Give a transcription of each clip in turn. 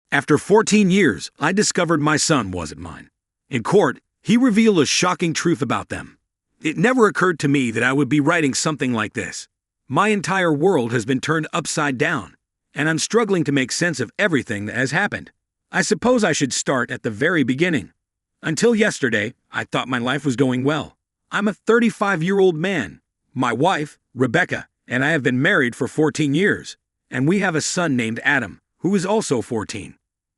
After 14 years, I discovered my son wasn't mine. In court, he revealed a shocking truth about them. It never occurred to me that I would be writing something like this. My entire world has been turned upside down, and I'm struggling to make sense of everything that has happened. I suppose I should start at the very beginning. Until yesterday, I thought my life was going well. I'm a 35-year-old man. My wife, Rebecca, and I have been married for 14 years, and we have a son named Adam, who is also 14.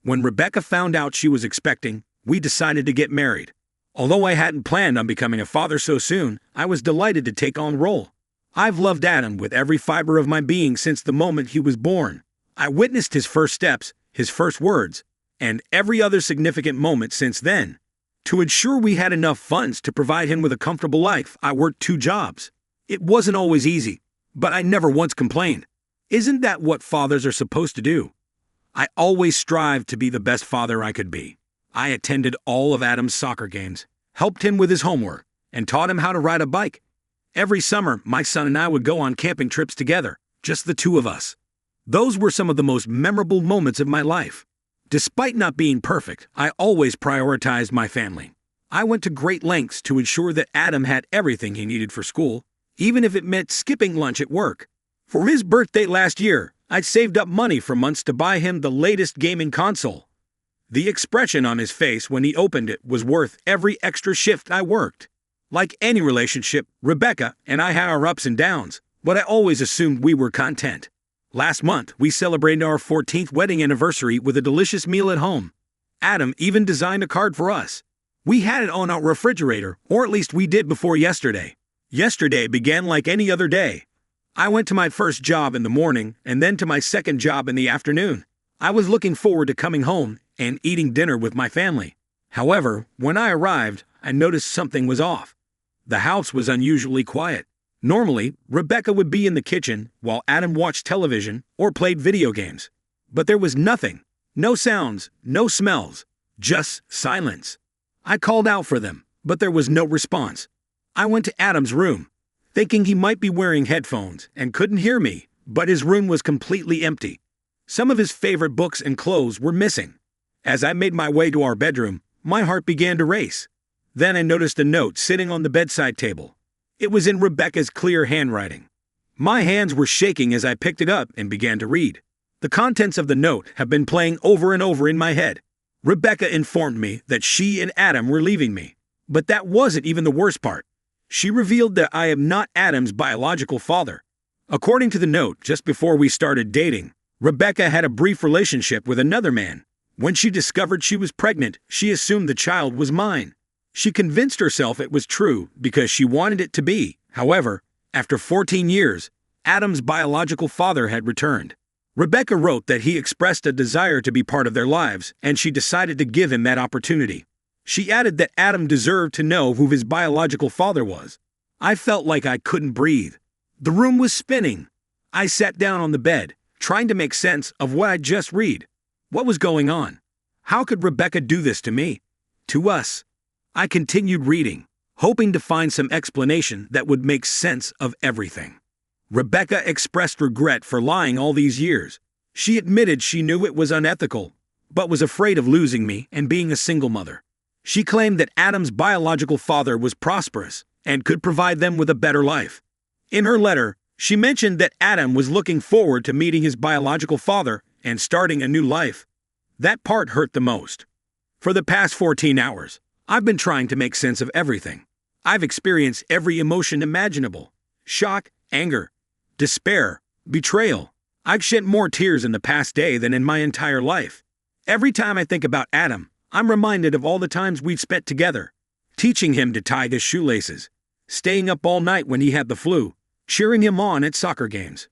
When Rebecca found out she was expecting, we decided to get married. Although I hadn't planned on becoming a father so soon, I was delighted to take on the role. I've loved Adam with every fiber of my being since the moment he was born. I witnessed his first steps, his first words, and every other significant moment since then. To ensure we had enough funds to provide him with a comfortable life, I worked 2 jobs. It wasn't always easy, but I never once complained. Isn't that what fathers are supposed to do? I always strived to be the best father I could be. I attended all of Adam's soccer games, helped him with his homework, and taught him how to ride a bike. Every summer, my son and I would go on camping trips together, just the 2 of us. Those were some of the most memorable moments of my life. Despite not being perfect, I always prioritized my family. I went to great lengths to ensure that Adam had everything he needed for school, even if it meant skipping lunch at work. For his birthday last year, I'd saved up money for months to buy him the latest gaming console. The expression on his face when he opened it was worth every extra shift I worked. Like any relationship, Rebecca and I had our ups and downs, but I always assumed we were content. Last month, we celebrated our 14th wedding anniversary with a delicious meal at home. Adam even designed a card for us. We had it on our refrigerator, or at least we did before yesterday. Yesterday began like any other day. I went to my first job in the morning and then to my second job in the afternoon. I was looking forward to coming home and eating dinner with my family. However, when I arrived, I noticed something was off. The house was unusually quiet. Normally, Rebecca would be in the kitchen while Adam watched television or played video games. But there was nothing. No sounds, no smells, just silence. I called out for them, but there was no response. I went to Adam's room, thinking he might be wearing headphones and couldn't hear me, but his room was completely empty. Some of his favorite books and clothes were missing. As I made my way to our bedroom, my heart began to race. Then I noticed a note sitting on the bedside table. It was in Rebecca's clear handwriting. My hands were shaking as I picked it up and began to read. The contents of the note have been playing over and over in my head. Rebecca informed me that she and Adam were leaving me. But that wasn't even the worst part. She revealed that I am not Adam's biological father. According to the note, just before we started dating, Rebecca had a brief relationship with another man. When she discovered she was pregnant, she assumed the child was mine. She convinced herself it was true because she wanted it to be. However, after 14 years, Adam's biological father had returned. Rebecca wrote that he expressed a desire to be part of their lives, and she decided to give him that opportunity. She added that Adam deserved to know who his biological father was. I felt like I couldn't breathe. The room was spinning. I sat down on the bed, trying to make sense of what I'd just read. What was going on? How could Rebecca do this to me? To us? I continued reading, hoping to find some explanation that would make sense of everything. Rebecca expressed regret for lying all these years. She admitted she knew it was unethical, but was afraid of losing me and being a single mother. She claimed that Adam's biological father was prosperous and could provide them with a better life. In her letter, she mentioned that Adam was looking forward to meeting his biological father and starting a new life. That part hurt the most. For the past 14 hours, I've been trying to make sense of everything. I've experienced every emotion imaginable. Shock, anger, despair, betrayal. I've shed more tears in the past day than in my entire life. Every time I think about Adam, I'm reminded of all the times we've spent together. Teaching him to tie his shoelaces, staying up all night when he had the flu, cheering him on at soccer games.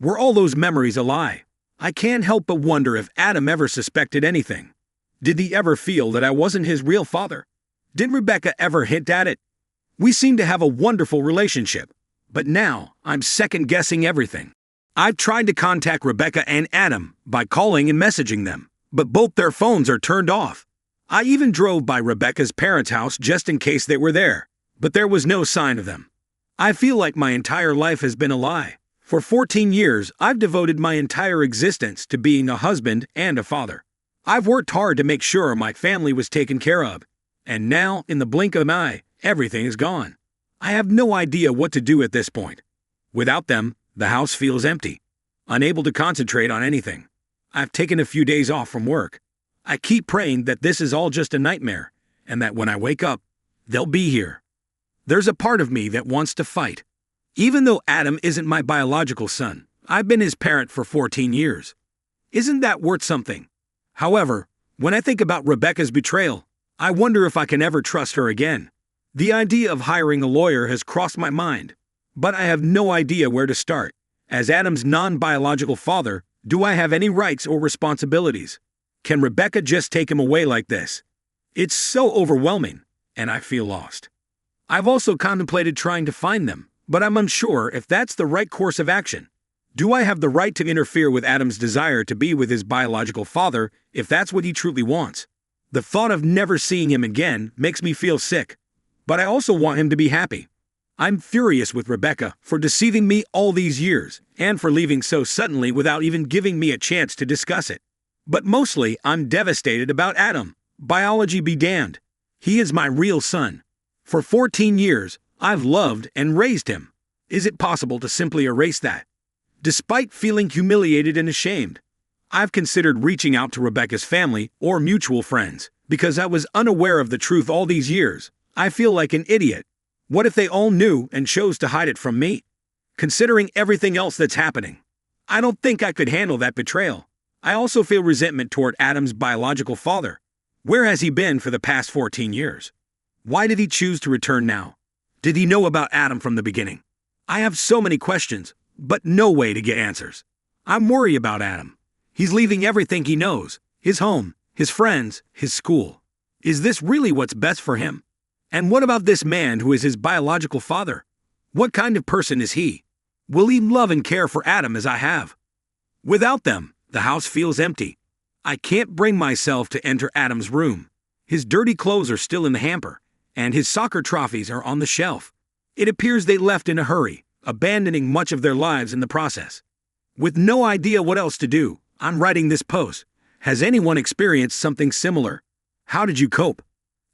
Were all those memories a lie? I can't help but wonder if Adam ever suspected anything. Did he ever feel that I wasn't his real father? Did Rebecca ever hint at it? We seem to have a wonderful relationship, but now I'm second-guessing everything. I've tried to contact Rebecca and Adam by calling and messaging them, but both their phones are turned off. I even drove by Rebecca's parents' house just in case they were there, but there was no sign of them. I feel like my entire life has been a lie. For 14 years, I've devoted my entire existence to being a husband and a father. I've worked hard to make sure my family was taken care of, and now, in the blink of an eye, everything is gone. I have no idea what to do at this point. Without them, the house feels empty, unable to concentrate on anything. I've taken a few days off from work. I keep praying that this is all just a nightmare, and that when I wake up, they'll be here. There's a part of me that wants to fight. Even though Adam isn't my biological son, I've been his parent for 14 years. Isn't that worth something? However, when I think about Rebecca's betrayal, I wonder if I can ever trust her again. The idea of hiring a lawyer has crossed my mind, but I have no idea where to start. As Adam's non-biological father, do I have any rights or responsibilities? Can Rebecca just take him away like this? It's so overwhelming, and I feel lost. I've also contemplated trying to find them, but I'm unsure if that's the right course of action. Do I have the right to interfere with Adam's desire to be with his biological father if that's what he truly wants? The thought of never seeing him again makes me feel sick, but I also want him to be happy. I'm furious with Rebecca for deceiving me all these years and for leaving so suddenly without even giving me a chance to discuss it. But mostly, I'm devastated about Adam. Biology be damned. He is my real son. For 14 years, I've loved and raised him. Is it possible to simply erase that? Despite feeling humiliated and ashamed, I've considered reaching out to Rebecca's family or mutual friends because I was unaware of the truth all these years. I feel like an idiot. What if they all knew and chose to hide it from me? Considering everything else that's happening, I don't think I could handle that betrayal. I also feel resentment toward Adam's biological father. Where has he been for the past 14 years? Why did he choose to return now? Did he know about Adam from the beginning? I have so many questions, but no way to get answers. I'm worried about Adam. He's leaving everything he knows, his home, his friends, his school. Is this really what's best for him? And what about this man who is his biological father? What kind of person is he? Will he love and care for Adam as I have? Without them, the house feels empty. I can't bring myself to enter Adam's room. His dirty clothes are still in the hamper, and his soccer trophies are on the shelf. It appears they left in a hurry, abandoning much of their lives in the process. With no idea what else to do, I'm writing this post. Has anyone experienced something similar? How did you cope?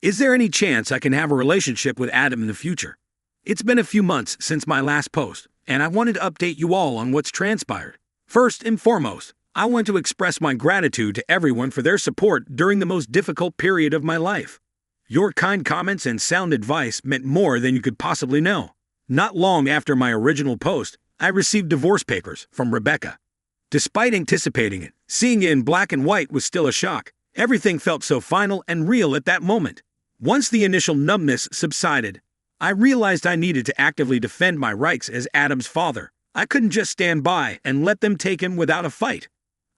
Is there any chance I can have a relationship with Adam in the future? It's been a few months since my last post, and I wanted to update you all on what's transpired. First and foremost, I want to express my gratitude to everyone for their support during the most difficult period of my life. Your kind comments and sound advice meant more than you could possibly know. Not long after my original post, I received divorce papers from Rebecca. Despite anticipating it, seeing it in black and white was still a shock. Everything felt so final and real at that moment. Once the initial numbness subsided, I realized I needed to actively defend my rights as Adam's father. I couldn't just stand by and let them take him without a fight.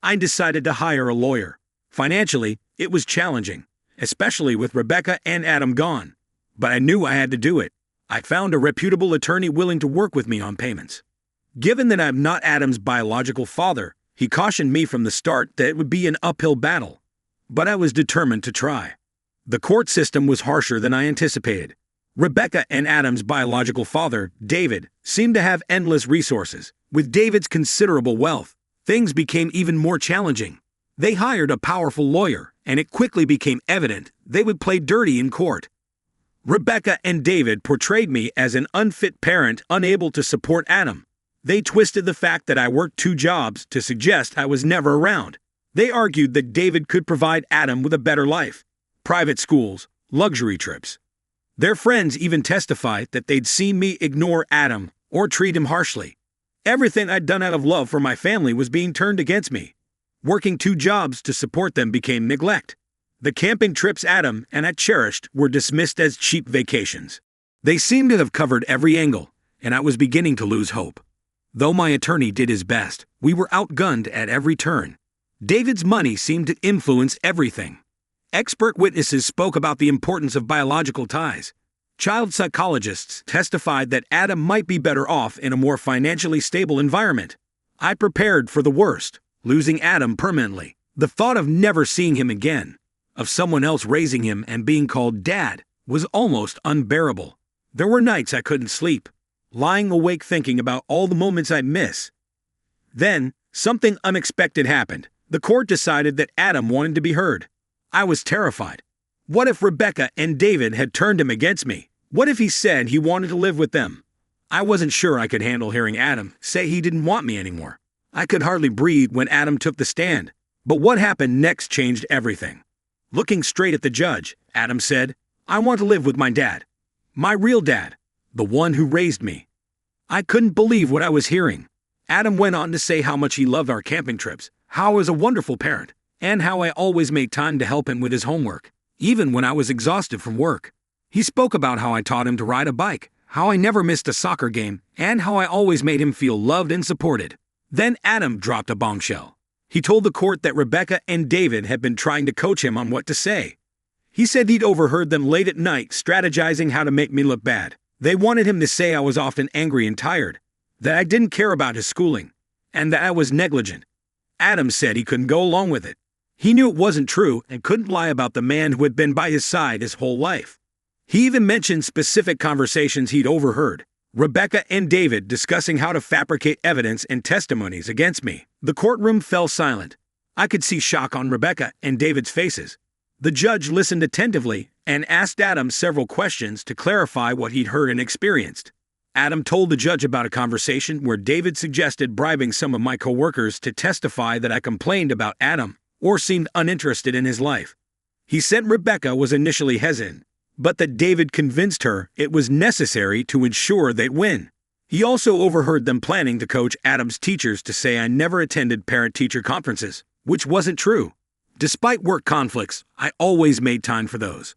I decided to hire a lawyer. Financially, it was challenging, especially with Rebecca and Adam gone. But I knew I had to do it. I found a reputable attorney willing to work with me on payments. Given that I'm not Adam's biological father, he cautioned me from the start that it would be an uphill battle. But I was determined to try. The court system was harsher than I anticipated. Rebecca and Adam's biological father, David, seemed to have endless resources. With David's considerable wealth, things became even more challenging. They hired a powerful lawyer, and it quickly became evident they would play dirty in court. Rebecca and David portrayed me as an unfit parent unable to support Adam. They twisted the fact that I worked 2 jobs to suggest I was never around. They argued that David could provide Adam with a better life, private schools, luxury trips. Their friends even testified that they'd seen me ignore Adam or treat him harshly. Everything I'd done out of love for my family was being turned against me. Working 2 jobs to support them became neglect. The camping trips Adam and I cherished were dismissed as cheap vacations. They seemed to have covered every angle, and I was beginning to lose hope. Though my attorney did his best, we were outgunned at every turn. David's money seemed to influence everything. Expert witnesses spoke about the importance of biological ties. Child psychologists testified that Adam might be better off in a more financially stable environment. I prepared for the worst, losing Adam permanently. The thought of never seeing him again, of someone else raising him and being called Dad, was almost unbearable. There were nights I couldn't sleep, lying awake thinking about all the moments I'd miss. Then, something unexpected happened. The court decided that Adam wanted to be heard. I was terrified. What if Rebecca and David had turned him against me? What if he said he wanted to live with them? I wasn't sure I could handle hearing Adam say he didn't want me anymore. I could hardly breathe when Adam took the stand. But what happened next changed everything. Looking straight at the judge, Adam said, "I want to live with my dad. My real dad. The one who raised me." I couldn't believe what I was hearing. Adam went on to say how much he loved our camping trips, how I was a wonderful parent, and how I always made time to help him with his homework, even when I was exhausted from work. He spoke about how I taught him to ride a bike, how I never missed a soccer game, and how I always made him feel loved and supported. Then Adam dropped a bombshell. He told the court that Rebecca and David had been trying to coach him on what to say. He said he'd overheard them late at night strategizing how to make me look bad. They wanted him to say I was often angry and tired, that I didn't care about his schooling, and that I was negligent. Adam said he couldn't go along with it. He knew it wasn't true and couldn't lie about the man who had been by his side his whole life. He even mentioned specific conversations he'd overheard, Rebecca and David discussing how to fabricate evidence and testimonies against me. The courtroom fell silent. I could see shock on Rebecca and David's faces. The judge listened attentively and asked Adam several questions to clarify what he'd heard and experienced. Adam told the judge about a conversation where David suggested bribing some of my coworkers to testify that I complained about Adam or seemed uninterested in his life. He said Rebecca was initially hesitant, but that David convinced her it was necessary to ensure they'd win. He also overheard them planning to coach Adam's teachers to say I never attended parent-teacher conferences, which wasn't true. Despite work conflicts, I always made time for those.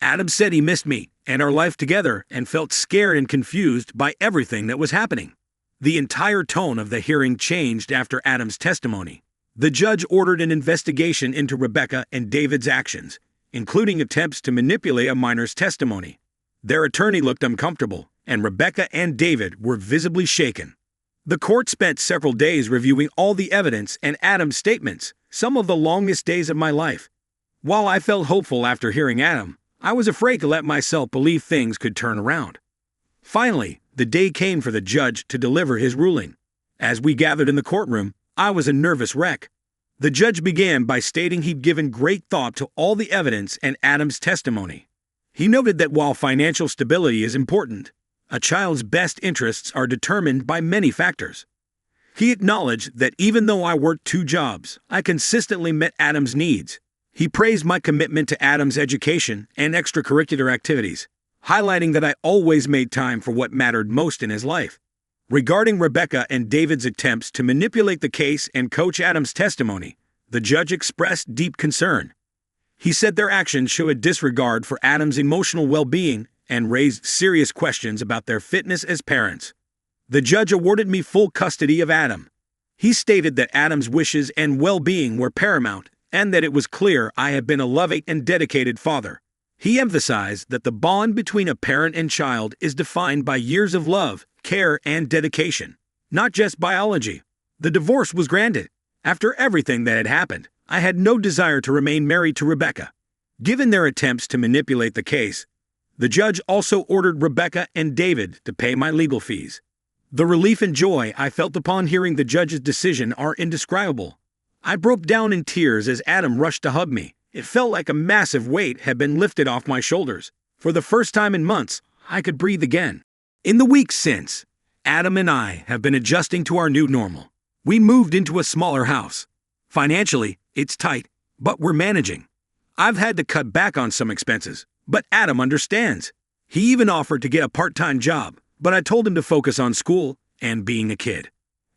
Adam said he missed me and our life together and felt scared and confused by everything that was happening. The entire tone of the hearing changed after Adam's testimony. The judge ordered an investigation into Rebecca and David's actions, including attempts to manipulate a minor's testimony. Their attorney looked uncomfortable, and Rebecca and David were visibly shaken. The court spent several days reviewing all the evidence and Adam's statements, some of the longest days of my life. While I felt hopeful after hearing Adam, I was afraid to let myself believe things could turn around. Finally, the day came for the judge to deliver his ruling. As we gathered in the courtroom, I was a nervous wreck. The judge began by stating he'd given great thought to all the evidence and Adam's testimony. He noted that while financial stability is important, a child's best interests are determined by many factors. He acknowledged that even though I worked 2 jobs, I consistently met Adam's needs. He praised my commitment to Adam's education and extracurricular activities, highlighting that I always made time for what mattered most in his life. Regarding Rebecca and David's attempts to manipulate the case and coach Adam's testimony, the judge expressed deep concern. He said their actions show a disregard for Adam's emotional well-being and raised serious questions about their fitness as parents. The judge awarded me full custody of Adam. He stated that Adam's wishes and well-being were paramount and that it was clear I had been a loving and dedicated father. He emphasized that the bond between a parent and child is defined by years of love, care, and dedication, not just biology. The divorce was granted. After everything that had happened, I had no desire to remain married to Rebecca. Given their attempts to manipulate the case, the judge also ordered Rebecca and David to pay my legal fees. The relief and joy I felt upon hearing the judge's decision are indescribable. I broke down in tears as Adam rushed to hug me. It felt like a massive weight had been lifted off my shoulders. For the first time in months, I could breathe again. In the weeks since, Adam and I have been adjusting to our new normal. We moved into a smaller house. Financially, it's tight, but we're managing. I've had to cut back on some expenses, but Adam understands. He even offered to get a part-time job, but I told him to focus on school and being a kid.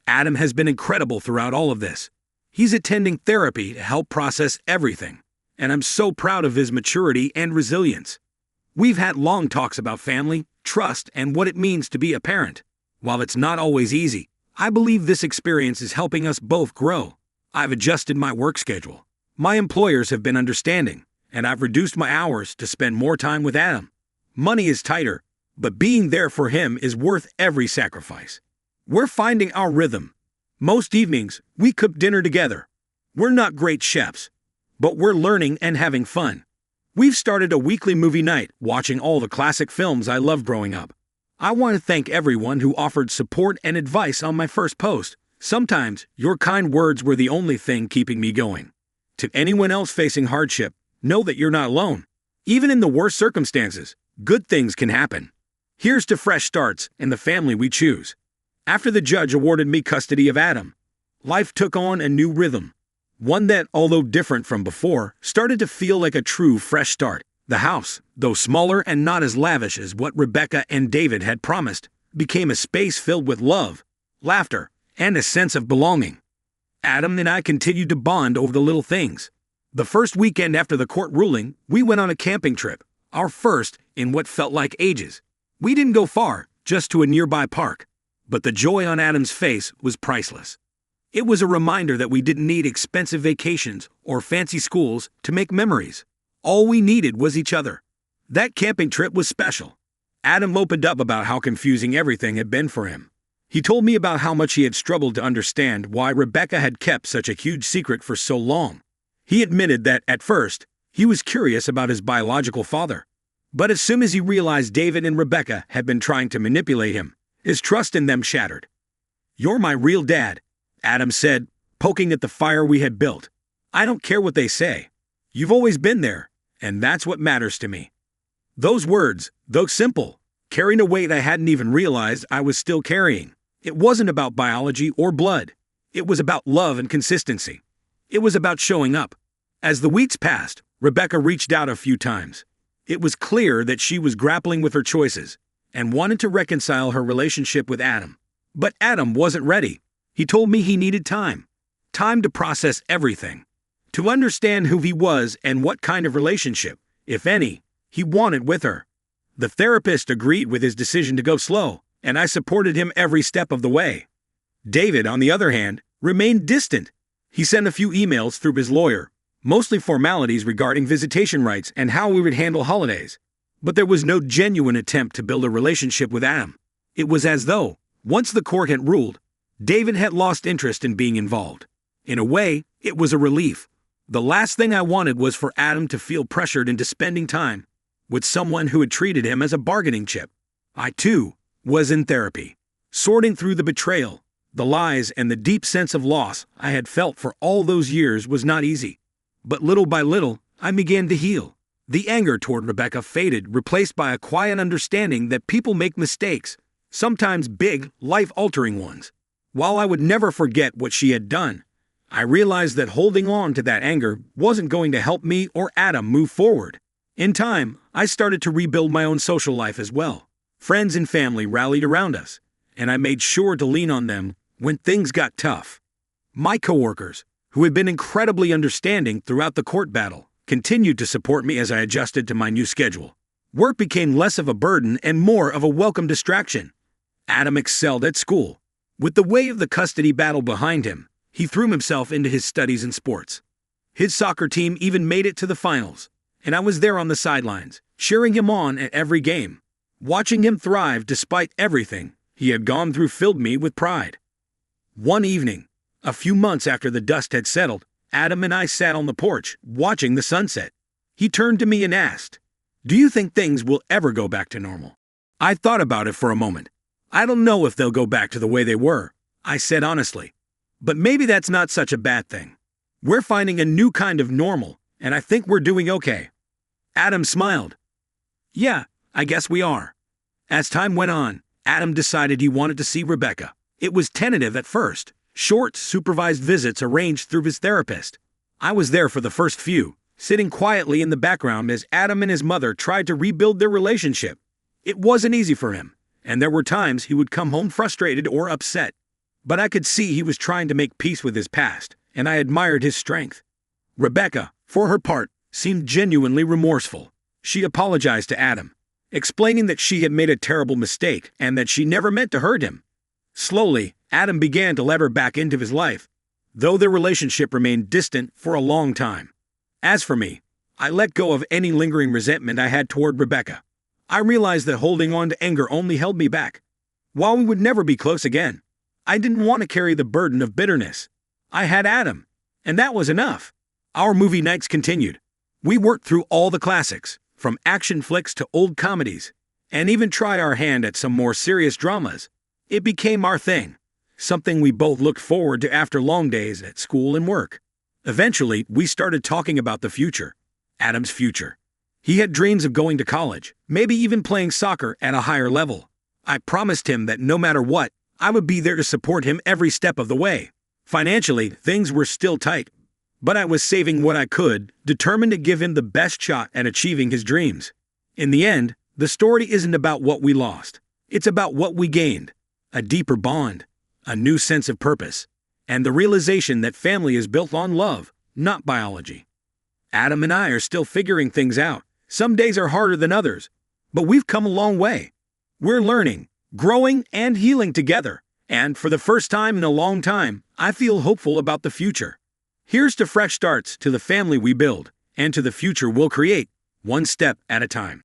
Adam has been incredible throughout all of this. He's attending therapy to help process everything, and I'm so proud of his maturity and resilience. We've had long talks about family, trust, and what it means to be a parent. While it's not always easy, I believe this experience is helping us both grow. I've adjusted my work schedule. My employers have been understanding, and I've reduced my hours to spend more time with Adam. Money is tighter, but being there for him is worth every sacrifice. We're finding our rhythm. Most evenings, we cook dinner together. We're not great chefs, but we're learning and having fun. We've started a weekly movie night, watching all the classic films I loved growing up. I want to thank everyone who offered support and advice on my first post. Sometimes, your kind words were the only thing keeping me going. To anyone else facing hardship, know that you're not alone. Even in the worst circumstances, good things can happen. Here's to fresh starts and the family we choose. After the judge awarded me custody of Adam, life took on a new rhythm. One that, although different from before, started to feel like a true fresh start. The house, though smaller and not as lavish as what Rebecca and David had promised, became a space filled with love, laughter, and a sense of belonging. Adam and I continued to bond over the little things. The first weekend after the court ruling, we went on a camping trip, our first in what felt like ages. We didn't go far, just to a nearby park. But the joy on Adam's face was priceless. It was a reminder that we didn't need expensive vacations or fancy schools to make memories. All we needed was each other. That camping trip was special. Adam opened up about how confusing everything had been for him. He told me about how much he had struggled to understand why Rebecca had kept such a huge secret for so long. He admitted that, at first, he was curious about his biological father. But as soon as he realized David and Rebecca had been trying to manipulate him, his trust in them shattered. "You're my real dad," Adam said, poking at the fire we had built. "I don't care what they say. You've always been there, and that's what matters to me." Those words, though simple, carried a weight I hadn't even realized I was still carrying. It wasn't about biology or blood. It was about love and consistency. It was about showing up. As the weeks passed, Rebecca reached out a few times. It was clear that she was grappling with her choices and wanted to reconcile her relationship with Adam. But Adam wasn't ready. He told me he needed time. Time to process everything. To understand who he was and what kind of relationship, if any, he wanted with her. The therapist agreed with his decision to go slow, and I supported him every step of the way. David, on the other hand, remained distant. He sent a few emails through his lawyer, mostly formalities regarding visitation rights and how we would handle holidays. But there was no genuine attempt to build a relationship with Adam. It was as though, once the court had ruled, David had lost interest in being involved. In a way, it was a relief. The last thing I wanted was for Adam to feel pressured into spending time with someone who had treated him as a bargaining chip. I, too, was in therapy, sorting through the betrayal, the lies, and the deep sense of loss I had felt for all those years was not easy. But little by little, I began to heal. The anger toward Rebecca faded, replaced by a quiet understanding that people make mistakes, sometimes big, life-altering ones. While I would never forget what she had done, I realized that holding on to that anger wasn't going to help me or Adam move forward. In time, I started to rebuild my own social life as well. Friends and family rallied around us, and I made sure to lean on them when things got tough. My coworkers, who had been incredibly understanding throughout the court battle, continued to support me as I adjusted to my new schedule. Work became less of a burden and more of a welcome distraction. Adam excelled at school. With the weight of the custody battle behind him, he threw himself into his studies and sports. His soccer team even made it to the finals, and I was there on the sidelines, cheering him on at every game. Watching him thrive despite everything he had gone through filled me with pride. One evening, a few months after the dust had settled, Adam and I sat on the porch, watching the sunset. He turned to me and asked, "Do you think things will ever go back to normal?" I thought about it for a moment. "I don't know if they'll go back to the way they were," I said honestly. "But maybe that's not such a bad thing. We're finding a new kind of normal, and I think we're doing okay." Adam smiled. "Yeah, I guess we are." As time went on, Adam decided he wanted to see Rebecca. It was tentative at first. Short, supervised visits arranged through his therapist. I was there for the first few, sitting quietly in the background as Adam and his mother tried to rebuild their relationship. It wasn't easy for him, and there were times he would come home frustrated or upset. But I could see he was trying to make peace with his past, and I admired his strength. Rebecca, for her part, seemed genuinely remorseful. She apologized to Adam, explaining that she had made a terrible mistake and that she never meant to hurt him. Slowly, Adam began to let her back into his life, though their relationship remained distant for a long time. As for me, I let go of any lingering resentment I had toward Rebecca. I realized that holding on to anger only held me back. While we would never be close again, I didn't want to carry the burden of bitterness. I had Adam, and that was enough. Our movie nights continued. We worked through all the classics, from action flicks to old comedies, and even tried our hand at some more serious dramas. It became our thing. something we both looked forward to after long days at school and work. Eventually, we started talking about the future. Adam's future. He had dreams of going to college, maybe even playing soccer at a higher level. I promised him that no matter what, I would be there to support him every step of the way. Financially, things were still tight, but I was saving what I could, determined to give him the best shot at achieving his dreams. In the end, the story isn't about what we lost. It's about what we gained. A deeper bond, a new sense of purpose, and the realization that family is built on love, not biology. Adam and I are still figuring things out. Some days are harder than others, but we've come a long way. We're learning, growing, and healing together. And for the first time in a long time, I feel hopeful about the future. Here's to fresh starts, to the family we build, and to the future we'll create, one step at a time.